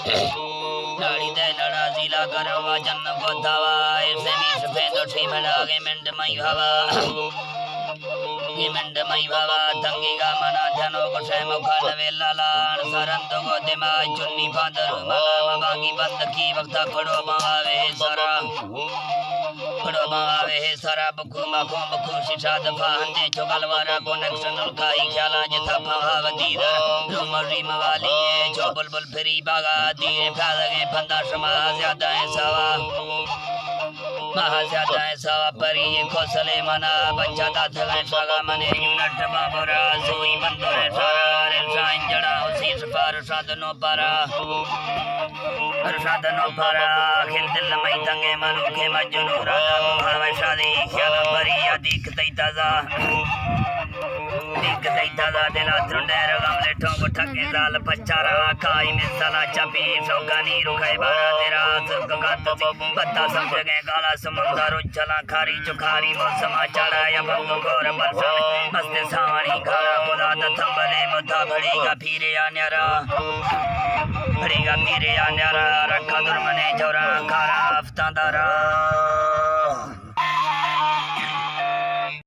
नाड़ी दे लड़ा जिला करवा जन्म को धावा ऐसे भी सफेद और श्रीमला के मिंड मई हवा ये मिंड मई हवा तंगी का मना धनो को शैम खान वेला लाड़ सरंत को दिमाग चुन्नी फादर मला बागी बंद की वक्त खड़ो मावे सरा खड़ो मावे सरा बखू मखो बखू शिशा दफा हंदे चोगलवारा को नक्शन उल्काई ख्याला जथा भावती रूमरी मवाली जो बुलबुल फिरी बागा तीर फादगे फंदा शमा ज्यादा है सवा महा ज्यादा है सवा परी खोसले मना बच्चा दाथ गए सगा मने यूनट बाबरा सोई बंदर सारा रे साइन जड़ा उसी सफार साधनो पारा साधनो पारा खिल दिल मई तंगे मनु के मजनू राजा मोहन शादी ख्याल परी अधिक तई ताजा दिख दैता दा दिला त्रुंडेर गमले ठोंग ठके जाल पचारा खाई में सला चपी सोगानी रुखे बारा तेरा सुख गात पत्ता समझ गए काला समुंदर उछला खारी चुखारी मौसम चढ़ा या बंगो गोर बरसा मस्त सावणी खारा खुदा थंबले मुथा भड़ीगा फिरे आन्यारा भड़ीगा फिरे आन्यारा रखा दुर्मने जोरा खारा अफ्तादारा